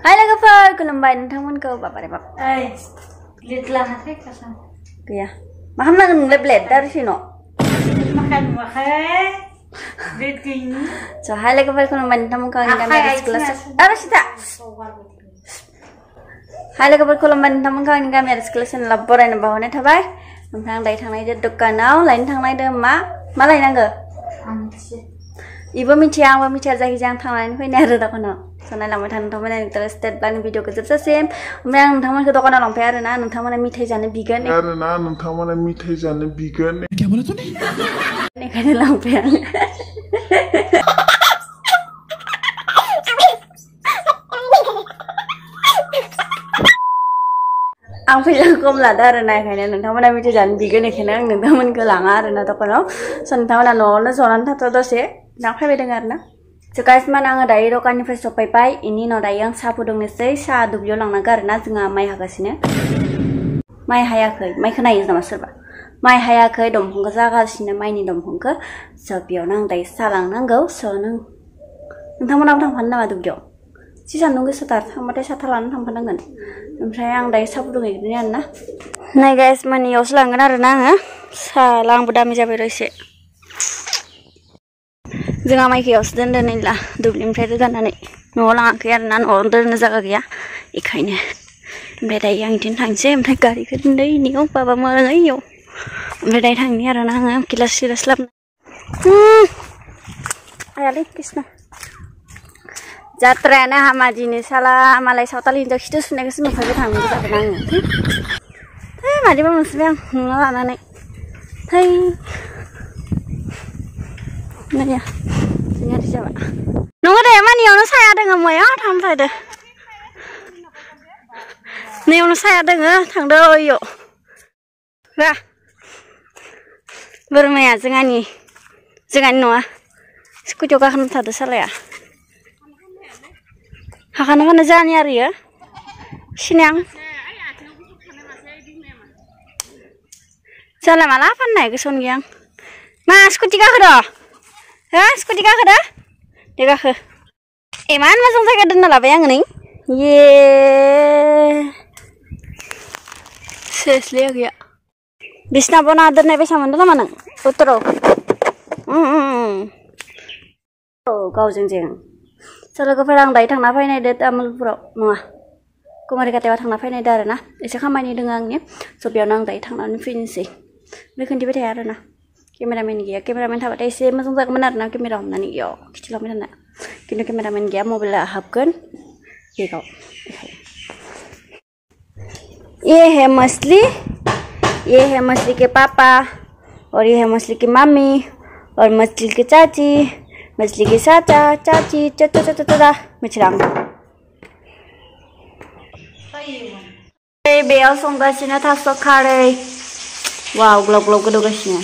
Hai logoफोर खुलुमबाय नोंथांमोनखौ बाबारे बाब Lihat lahatnya kesan. Gaya. Makan nggak bled dari sini. Makan. Lihat gini. So hai logoफोर खुलुमबाय नोंथांमोनखौ ini kami ada sekelas. Sita. Hai logoफोर खुलुमबाय नोंथांमोनखौ ini kami ada sekelas laboran bahwane थाबाय. Oमफ्राय आं दायो थांनायदो दखानाव लायनो थांनायदो मा लायनांगो? Ibu मिथिया आंबो मिथिया जायखिजाया आं थांनानै फैनाय आरो दखानाव नायलांबाय था नोंथांमोना इन्टारेस्टेड बा भिडिअखौ जोबजासिम ओमफ्राय आं नोंथांमोनखौ दखानाव लांफाय आरोना नोंथांमोना मिथाइ जानो बिगोन बेनिखायनो लांफाय आं फैसा खम लादो आरोना बेखायनो नोंथांमोना मिथाइ जानो बिगोन बेखायनो आं नोंथांमोनखौ लाङा आरोना दखानाव नोंथांमोना न'आवनो जनानै थाथ' दसे फैबाय दङ आरोना So guys, mana आङो दायो दखाननिफ्राय सफैबाय इनि उनाव दायो आं साहा फुदुंनोसै साहा दुब्लियाव लांनांगौ आरोना जोंहा माइ हागासिनो माइ हायाखै माइखौ नायो नामा सोरबा माइ हायाखै दंफांखौ जागासिनो माइनि दंफांखौ स' बेयावनो आं दायो साहा लांनांगौ स' नोंथांमोनाबो थांफानो नामा दुब्लियाव जि सान्दुं गोसाथार थांबाथाय साथा लानानै थांफानांगोन ओमफ्राय आं दायो साहा फुदुंहैग्रोनि आरोना नाय गाइस मानियावसो लांगोन आरोना आङो साहा आंबो दामि जाबाय र' एसे जोंहा माइखौसो दोनदो नै ला दुब्लिनिफ्राय रोगानानै न'आव लाङाखै आरोना न'आव दोननो जायगा गैया बेखायनो ओमफ्राय दायो आं बिदिनो थांसै ओमफ्राय गारिखौ दोनदो इनियाव बाबा मोजाङै इयाव ओमफ्राय दायो थांनि आरोना आङो गिलास सिलास लाबोनो आयालै कृष्ण जात्रायानो हामा दिनै साला मालाय सावताल हिनजाव खिथु सुनायखौसो नुफायबाय थांनांगौ जादों आङो मादिबा मोनसिबाय आं नुना लानानै थै Naya, sini siapa? Nunggu deh, mana yang saya ada nggak mau ya, tangkai deh. Nih yang saya ada nggak, tang deh yuk. Wah, bermaya jangan Noah. Aku juga kan tadi salah ya. Hakan jalan ya Ria. Sini yang. Jalan malah apa naik ke sana yang? Mas, aku tiga kedo. Skuti kakak dah? Dia kakak. Mana masuk saya kadang nala bayang nih? Sesli ya. Bisna pun ada nih bisa mana mana? Putro. Oh, kau jeng. Kalau kau perang dari tang nafai nih det amul pro, muah. Kau mari kata tang nafai nih darah na. Isi kamar nih dengannya. So biar nang dari tang nafai finisi. Mereka di bawah na. Kameramen gaya, kameramen tahu deh sih, masuk tak benar nak kamera mana nih yo, kecil mana nak, kini kameramen gaya mobil hapkan, ये कहो, ये है मछली के पापा, और ये है मछली की मम्मी, और मछली की चाची, मछली की चाची, चाचा, मिचराम। बेयाव संगासिनो थास' खारै वाव ग्लब ग्लब गोदौगासिनो